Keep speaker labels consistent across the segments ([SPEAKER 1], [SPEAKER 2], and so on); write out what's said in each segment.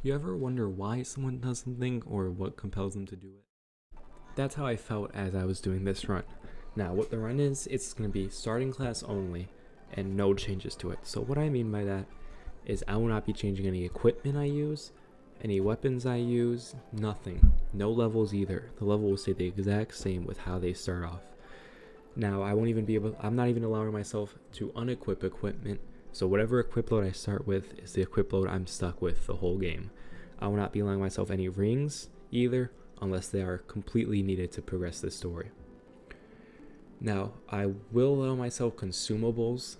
[SPEAKER 1] You ever wonder why someone does something or what compels them to do it? That's how I felt as I was doing this run. Now, what the run is, it's going to be starting class only and no changes to it. So, what I mean by that is I will not be changing any equipment I use, any weapons I use, nothing. No levels either. The level will stay the exact same with how they start off. Now, I'm not even allowing myself to unequip equipment. So whatever equip load I start with is the equip load I'm stuck with the whole game. I will not be allowing myself any rings either, unless they are completely needed to progress this story. Now, I will allow myself consumables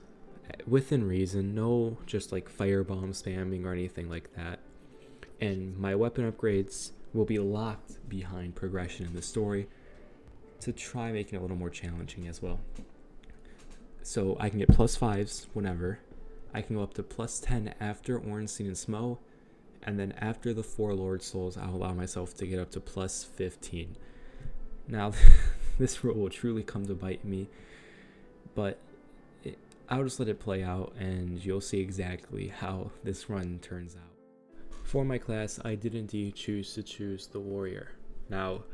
[SPEAKER 1] within reason, no just like firebomb spamming or anything like that. And my weapon upgrades will be locked behind progression in the story to try making it a little more challenging as well. So I can get plus 5s whenever. I can go up to plus 10 after Ornstein and Smo, and then after the 4 Lord Souls, I'll allow myself to get up to plus 15. Now, this rule will truly come to bite me, but I'll just let it play out, and you'll see exactly how this run turns out. For my class, I did indeed choose the Warrior. Now,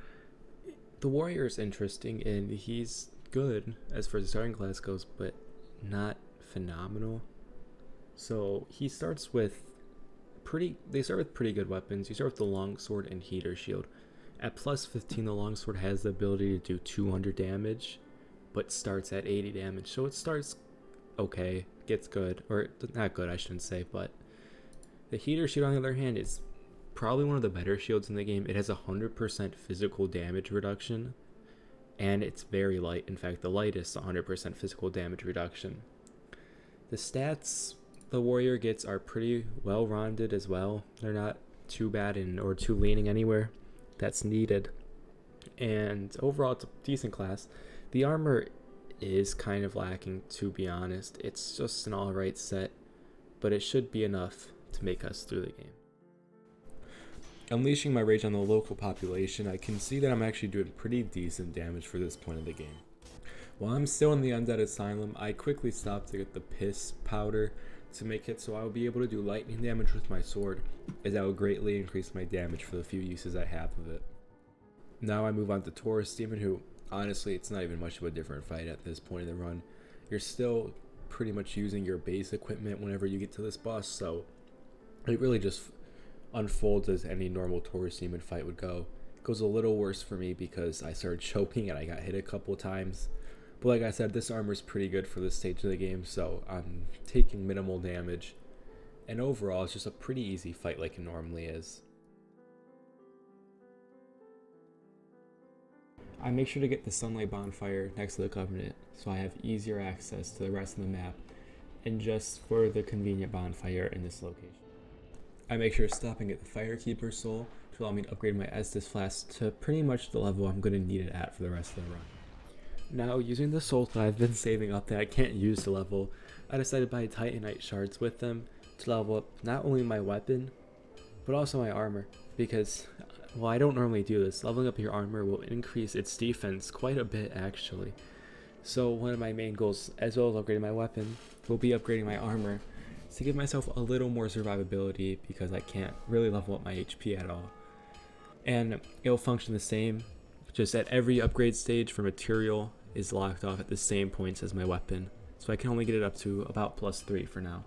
[SPEAKER 1] the Warrior is interesting, and he's good as far as the starting class goes, but not phenomenal. So he starts with they start with pretty good weapons. You start with the longsword and heater shield. At plus 15, the longsword has the ability to do 200 damage, but starts at 80 damage. So it starts okay, gets good, or not good I shouldn't say, but the heater shield on the other hand is probably one of the better shields in the game. It has 100% physical damage reduction, and it's very light. In fact, the lightest 100% physical damage reduction. The stats the Warrior gets are pretty well rounded as well. They're not too bad or too leaning anywhere that's needed. And overall, it's a decent class. The armor is kind of lacking, to be honest. It's just an alright set, but it should be enough to make us through the game. Unleashing my rage on the local population, I can see that I'm actually doing pretty decent damage for this point of the game. While I'm still in the Undead Asylum, I quickly stopped to get the piss powder to make it so I will be able to do lightning damage with my sword, as that will greatly increase my damage for the few uses I have of it. Now I move on to Taurus Demon, who, honestly, it's not even much of a different fight at this point in the run. You're still pretty much using your base equipment whenever you get to this boss, so it really just unfolds as any normal Taurus Demon fight would go. It goes a little worse for me because I started choking and I got hit a couple times. But like I said, this armor is pretty good for this stage of the game, so I'm taking minimal damage. And overall, it's just a pretty easy fight like it normally is. I make sure to get the Sunlight Bonfire next to the Covenant, so I have easier access to the rest of the map, and just for the convenient bonfire in this location. I make sure to stop and get the Firekeeper Soul to allow me to upgrade my Estus Flask to pretty much the level I'm going to need it at for the rest of the run. Now, using the souls that I've been saving up that I can't use to level, I decided to buy Titanite shards with them to level up not only my weapon, but also my armor, because, well, I don't normally do this. Leveling up your armor will increase its defense quite a bit, actually. So one of my main goals, as well as upgrading my weapon, will be upgrading my armor to give myself a little more survivability, because I can't really level up my HP at all. And it'll function the same, just at every upgrade stage for material is locked off at the same points as my weapon, so I can only get it up to about plus 3 for now.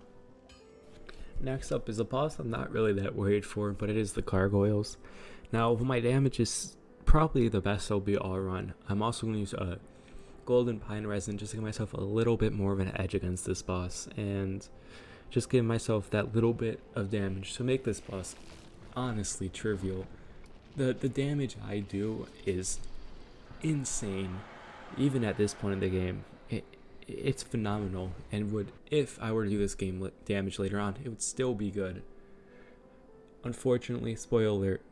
[SPEAKER 1] Next up is a boss I'm not really that worried for, but it is the Gargoyles. Now, my damage is probably the best it'll be all run. I'm also going to use a Golden Pine Resin just to give myself a little bit more of an edge against this boss, and just give myself that little bit of damage to make this boss honestly trivial. The damage I do is insane. Even at this point in the game, it's phenomenal, and if I were to do this game damage later on, it would still be good. Unfortunately, spoiler alert,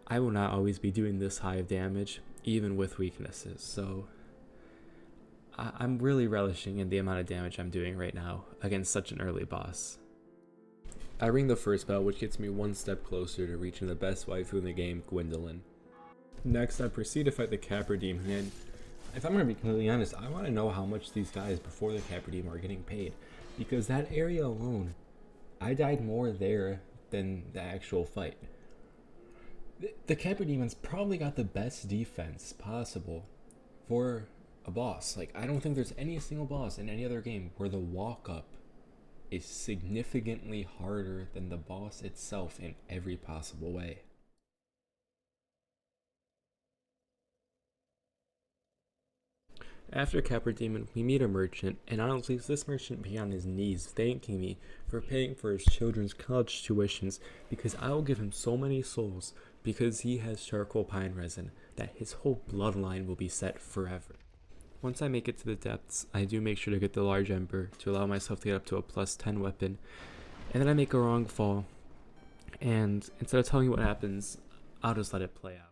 [SPEAKER 1] I will not always be doing this high of damage, even with weaknesses, so I'm really relishing in the amount of damage I'm doing right now against such an early boss. I ring the first bell, which gets me one step closer to reaching the best waifu in the game, Gwendolyn. Next, I proceed to fight the Capra Demon, and if I'm going to be completely honest, I want to know how much these guys before the Capra Demon are getting paid, because that area alone, I died more there than the actual fight. The Capra Demon's probably got the best defense possible for a boss. Like, I don't think there's any single boss in any other game where the walk up is significantly harder than the boss itself in every possible way. After Capra Demon, we meet a merchant, and honestly, this merchant be on his knees thanking me for paying for his children's college tuitions, because I will give him so many souls because he has charcoal pine resin that his whole bloodline will be set forever. Once I make it to the depths, I do make sure to get the large ember to allow myself to get up to a plus 10 weapon, and then I make a wrong fall, and instead of telling you what happens, I'll just let it play out.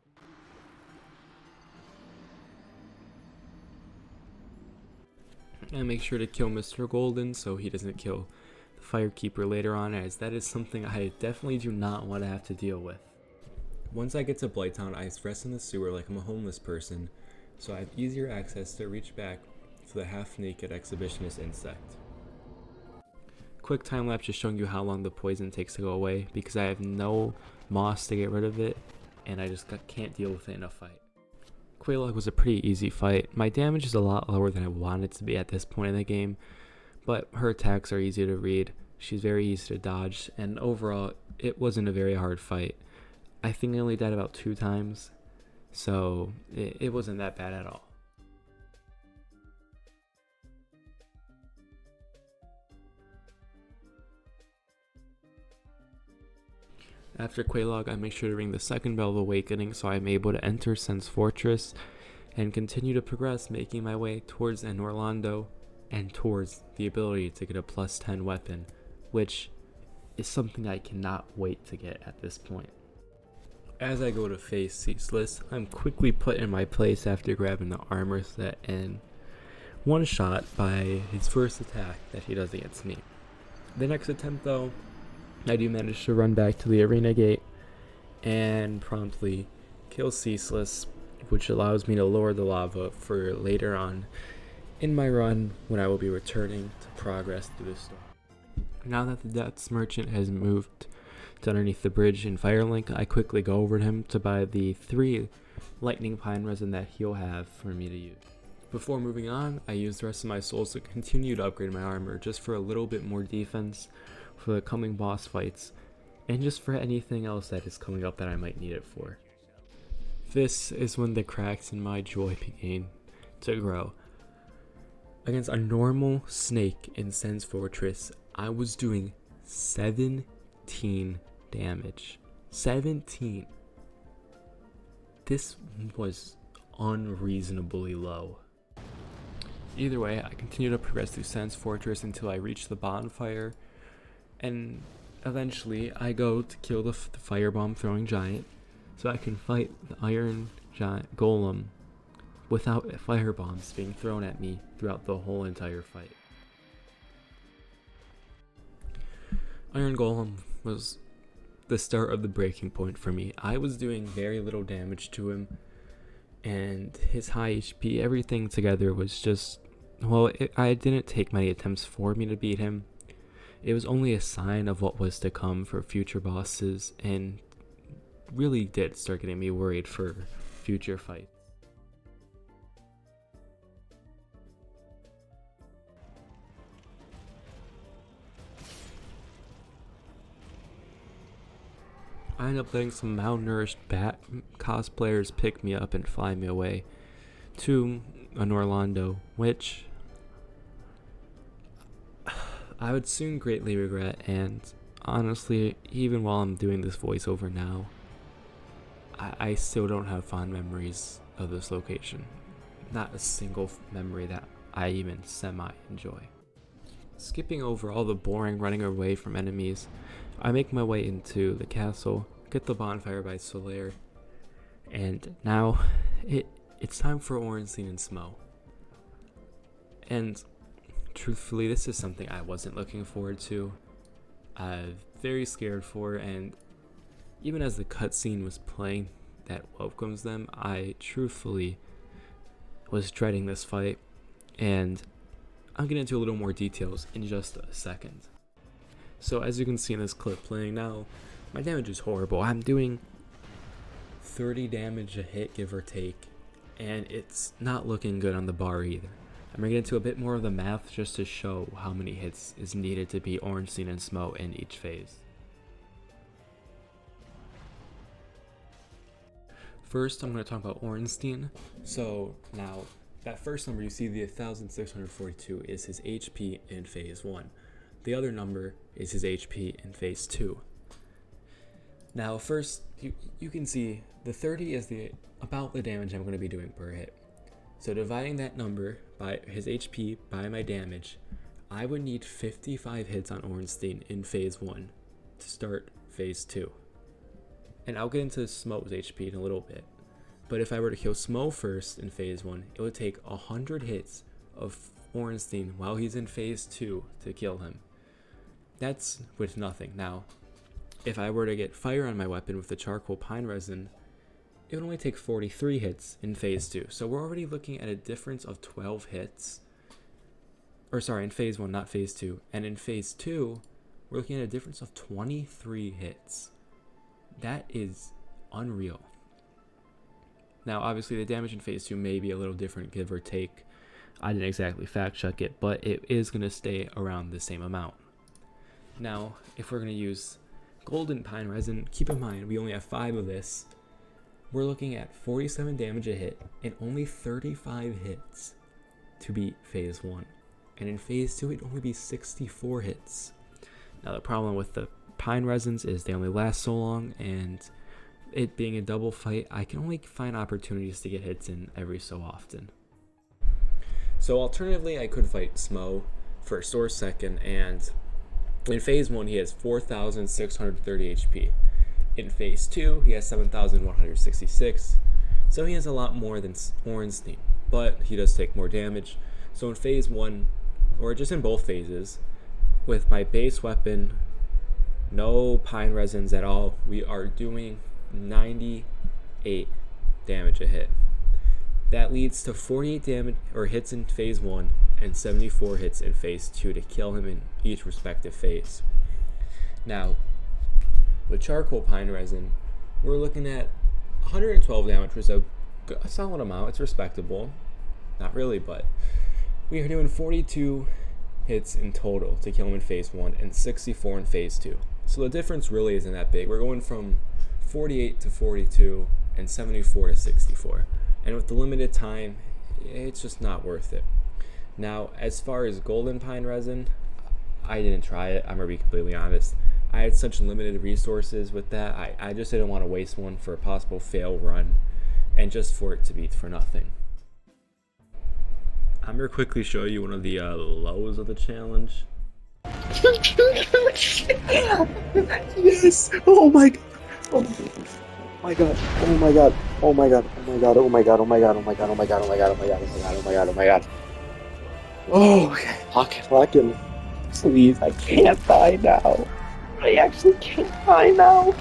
[SPEAKER 1] I make sure to kill Mr. Golden so he doesn't kill the Firekeeper later on, as that is something I definitely do not want to have to deal with. Once I get to Blighttown, I rest in the sewer like I'm a homeless person, so I have easier access to reach back for the half-naked exhibitionist insect. Quick time lapse just showing you how long the poison takes to go away, because I have no moss to get rid of it, and I just can't deal with it in a fight. Quelaag was a pretty easy fight. My damage is a lot lower than I want it to be at this point in the game, but her attacks are easy to read, she's very easy to dodge, and overall, it wasn't a very hard fight. I think I only died about 2 times, so it wasn't that bad at all. After Quelaag, I make sure to ring the second bell of awakening so I'm able to enter Sen's Fortress and continue to progress, making my way towards an Orlando and towards the ability to get a plus 10 weapon, which is something I cannot wait to get at this point. As I go to face Ceaseless, I'm quickly put in my place after grabbing the armor set and one shot by his first attack that he does against me. The next attempt though, I do manage to run back to the arena gate and promptly kill Ceaseless, which allows me to lower the lava for later on in my run when I will be returning to progress through the storm. Now that the Depths Merchant has moved to underneath the bridge in Firelink, I quickly go over to him to buy the 3 lightning pine resin that he'll have for me to use. Before moving on, I use the rest of my souls to continue to upgrade my armor just for a little bit more defense for the coming boss fights, and just for anything else that is coming up that I might need it for. This is when the cracks in my joy begin to grow. Against a normal snake in Sen's Fortress, I was doing 17 damage. 17! This was unreasonably low. Either way, I continue to progress through Sen's Fortress until I reach the bonfire, and eventually I go to kill the firebomb throwing giant so I can fight the iron giant golem without firebombs being thrown at me throughout the whole entire fight. Iron Golem was the start of the breaking point for me. I was doing very little damage to him, and his high HP, everything together was just, well, I didn't take many attempts for me to beat him. It was only a sign of what was to come for future bosses, and really did start getting me worried for future fights. I ended up letting some malnourished bat cosplayers pick me up and fly me away to an Orlando, which I would soon greatly regret, and honestly, even while I'm doing this voiceover now, I still don't have fond memories of this location. Not a single memory that I even semi-enjoy. Skipping over all the boring running away from enemies, I make my way into the castle, get the bonfire by Solaire, and now it's time for Ornstein and Smo. And truthfully, this is something I wasn't looking forward to. I'm very scared for, and even as the cutscene was playing that welcomes them, I truthfully was dreading this fight, and I'll get into a little more details in just a second. So as you can see in this clip playing now, My damage is horrible. I'm doing 30 damage a hit, give or take, and it's not looking good on the bar either. I'm going to get into a bit more of the math just to show how many hits is needed to beat Ornstein and Smo in each phase. First, I'm going to talk about Ornstein. So now, that first number you see, the 1642, is his HP in phase 1. The other number is his HP in phase 2. Now first, you can see the 30 is about the damage I'm going to be doing per hit. So dividing that number by his HP by my damage, I would need 55 hits on Ornstein in phase 1 to start phase 2. And I'll get into Smo's HP in a little bit. But if I were to kill Smo first in phase 1, it would take 100 hits of Ornstein while he's in phase 2 to kill him. That's with nothing. Now, if I were to get fire on my weapon with the charcoal pine resin, it would only take 43 hits in phase 2. So we're already looking at a difference of 12 hits. Or sorry, in phase 1, not phase 2. And in phase 2, we're looking at a difference of 23 hits. That is unreal. Now, obviously, the damage in phase 2 may be a little different, give or take. I didn't exactly fact check it, but it is going to stay around the same amount. Now, if we're going to use golden pine resin, keep in mind we only have 5 of this. We're looking at 47 damage a hit and only 35 hits to beat phase 1. And in phase 2, it'd only be 64 hits. Now, the problem with the pine resins is they only last so long, and it being a double fight, I can only find opportunities to get hits in every so often. So alternatively, I could fight Smo first or second, and in phase 1, he has 4,630 HP. In phase 2, he has 7,166. So he has a lot more than Ornstein, but he does take more damage. So in phase 1, or just in both phases, with my base weapon, no pine resins at all, we are doing 98 damage a hit. That leads to 48 damage or hits in phase 1 and 74 hits in phase 2 to kill him in each respective phase. Now, with charcoal pine resin, we're looking at 112 damage, which is a solid amount. It's respectable. Not really, but we are doing 42 hits in total to kill him in phase 1 and 64 in phase 2. So the difference really isn't that big. We're going from 48 to 42 and 74 to 64. And with the limited time, it's just not worth it. Now, as far as golden pine resin, I didn't try it. I'm going to be completely honest. I had such limited resources with that. I just didn't want to waste one for a possible fail run and just for it to be for nothing. I'm going to quickly show you one of the lows of the challenge.
[SPEAKER 2] Yes! Oh my god! Oh my god! Oh my god! Oh my god! Oh my god! Oh my god! Oh my god! Oh my god! Oh my god! Oh my god! Oh my god! Oh my god! Oh my god! Oh my god! Oh, okay. Lock in. Please, I can't die now. I actually can't die now.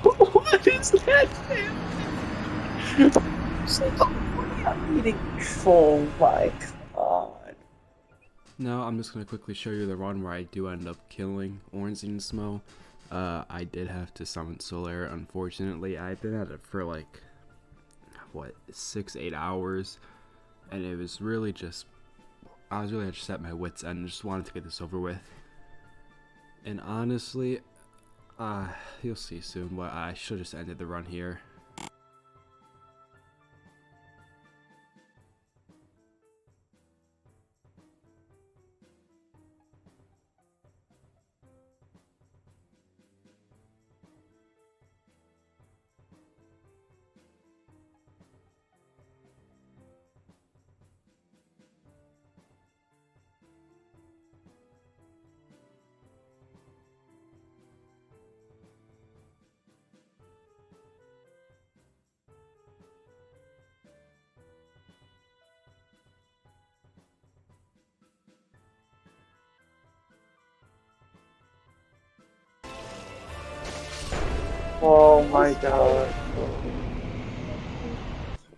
[SPEAKER 2] What is that? I'm eating. Oh my god.
[SPEAKER 1] Now I'm just going to quickly show you the run where I do end up killing Ornstein and Smo. I did have to summon Solaire, unfortunately. I've been at it for like, 6-8 hours. And it was really just, I was really just at my wit's end and just wanted to get this over with. And honestly, you'll see soon, but I should have just ended the run here.
[SPEAKER 2] Oh my god.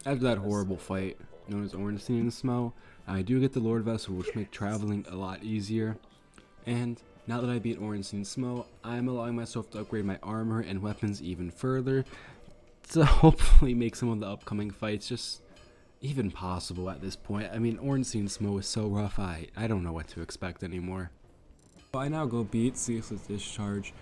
[SPEAKER 1] After that horrible fight, known as Ornstein and Smo, I do get the Lord Vessel, which make traveling a lot easier. And Now that I beat Ornstein Smo, I'm allowing myself to upgrade my armor and weapons even further to hopefully make some of the upcoming fights just even possible at this point. I mean, Ornstein Smo is so rough, I don't know what to expect anymore. So I now go beat Ceaseless Discharge,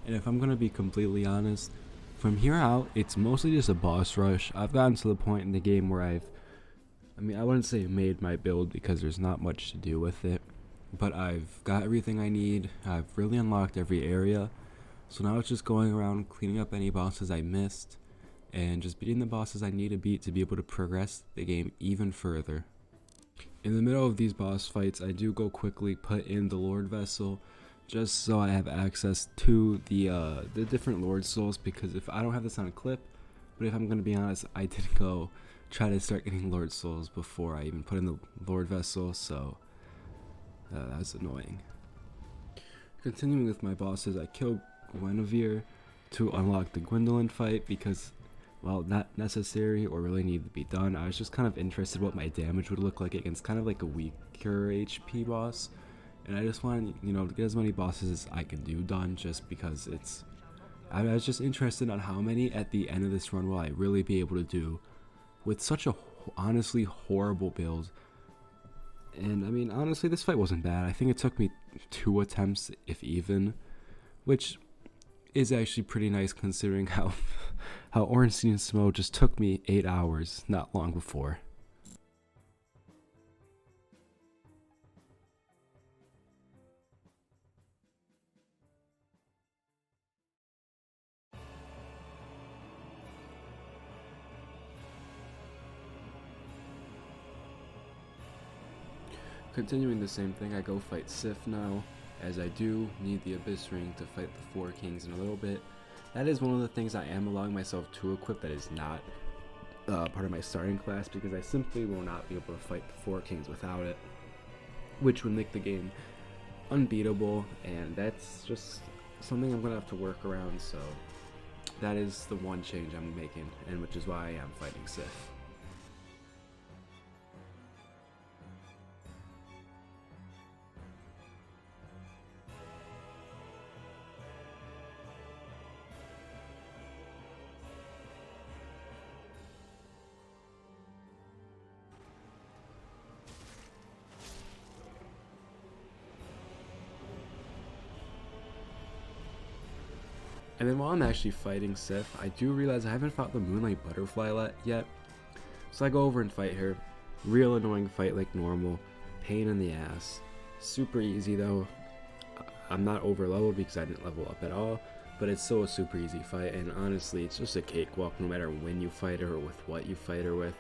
[SPEAKER 1] and if I'm gonna be completely honest, from here out, it's mostly just a boss rush. I've gotten to the point in the game where I wouldn't say made my build because there's not much to do with it, but I've got everything I need. I've really unlocked every area, so now it's just going around cleaning up any bosses I missed and just beating the bosses I need to beat to be able to progress the game even further. In the middle of these boss fights, I do go quickly put in the Lord Vessel just so I have access to the different Lord Souls, because if I don't have this on a clip, but if I'm going to be honest, I did go try to start getting Lord Souls before I even put in the Lord Vessel, so that was annoying. Continuing with my bosses, I killed Guinevere to unlock the Gwendolyn fight because, well, not necessary or really needed to be done. I was just kind of interested what my damage would look like against kind of like a weaker HP boss, and I just wanted, to get as many bosses as I can do done, just because I was just interested on how many at the end of this run will I really be able to do with such a honestly horrible build. And I mean, honestly, this fight wasn't bad. I think it took me 2 attempts, if even, which is actually pretty nice considering how Ornstein Smo just took me 8 hours not long before. Continuing the same thing, I go fight Sif now, as I do need the Abyss Ring to fight the 4 Kings in a little bit. That is one of the things I am allowing myself to equip that is not part of my starting class, because I simply will not be able to fight the 4 Kings without it, which would make the game unbeatable, and that's just something I'm going to have to work around, so that is the one change I'm making, and which is why I am fighting Sif. And then while I'm actually fighting Sif, I do realize I haven't fought the Moonlight Butterfly yet. So I go over and fight her. Real annoying fight like normal. Pain in the ass. Super easy though. I'm not over leveled because I didn't level up at all. But it's still a super easy fight, and honestly it's just a cakewalk no matter when you fight her or with what you fight her with.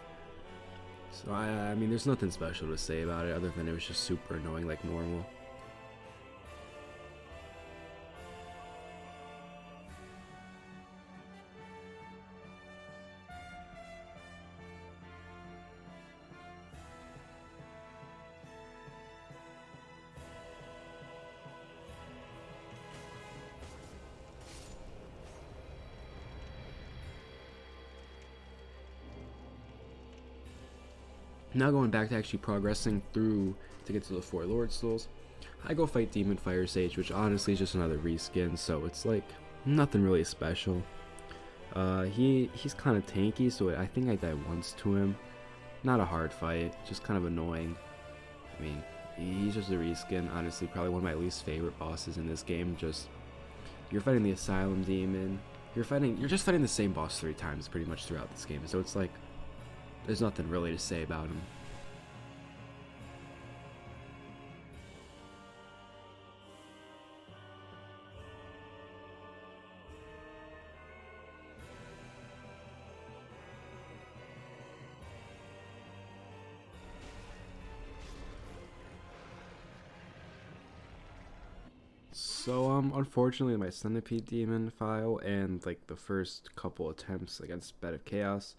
[SPEAKER 1] So I mean there's nothing special to say about it other than it was just super annoying like normal. Now going back to actually progressing through to get to the 4 Lord Souls, I go fight Demon Fire Sage, which honestly is just another reskin, so it's like nothing really special. He's kind of tanky, so I think I died once to him. Not a hard fight, just kind of annoying. I mean, he's just a reskin, honestly probably one of my least favorite bosses in this game. Just, you're fighting the Asylum Demon, you're just fighting the same boss 3 times pretty much throughout this game, so it's like, there's nothing really to say about him. So unfortunately my Centipede Demon file and like the first couple attempts against Bed of Chaos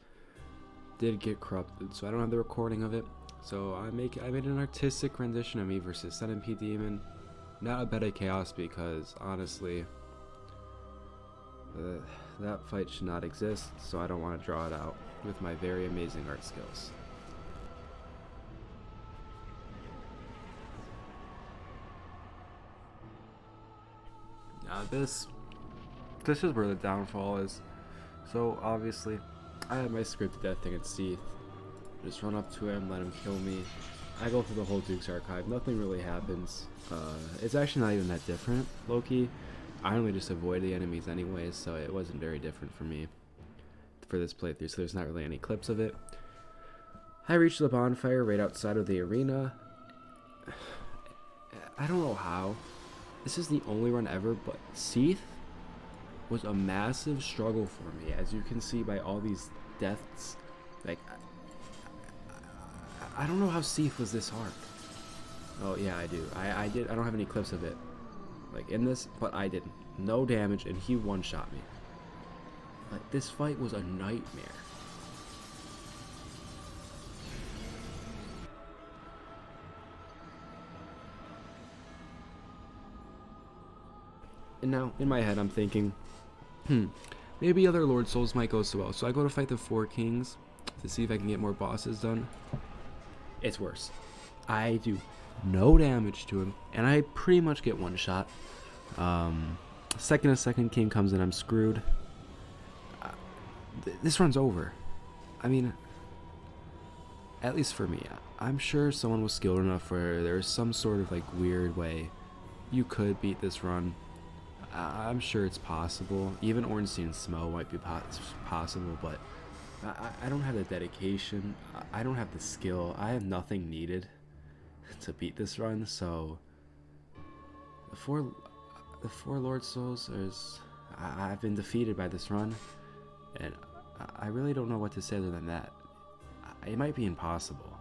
[SPEAKER 1] did get corrupted, so I don't have the recording of it. So I made an artistic rendition of me versus Centipede Demon, not a Bed of Chaos, because honestly that fight should not exist, so I don't want to draw it out with my very amazing art skills. this is where the downfall is. So obviously, I have my scripted death thing at Seath. Just run up to him, let him kill me. I go through the whole Duke's Archive. Nothing really happens. It's actually not even that different, low-key. I only just avoid the enemies anyways, so it wasn't very different for me for this playthrough, so there's not really any clips of it. I reached the bonfire right outside of the arena. I don't know how. This is the only run ever, but Seath was a massive struggle for me, as you can see by all these deaths. Like, I don't know how Seath was this hard. Oh yeah, I do. I did. I don't have any clips of it, like in this, but I didn't. No damage, and he one-shot me. Like, this fight was a nightmare. And now, in my head, I'm thinking, maybe other Lord Souls might go so well. So I go to fight the 4 Kings to see if I can get more bosses done. It's worse. I do no damage to him, and I pretty much get one shot. Second a second king comes in, I'm screwed. This run's over. I mean, at least for me. I'm sure someone was skilled enough where there's some sort of like weird way you could beat this run. I'm sure it's possible. Even Ornstein and Smo might be possible, but I don't have the dedication. I don't have the skill. I have nothing needed to beat this run. So the four Lord Souls is I've been defeated by this run, and I really don't know what to say other than that. It might be impossible.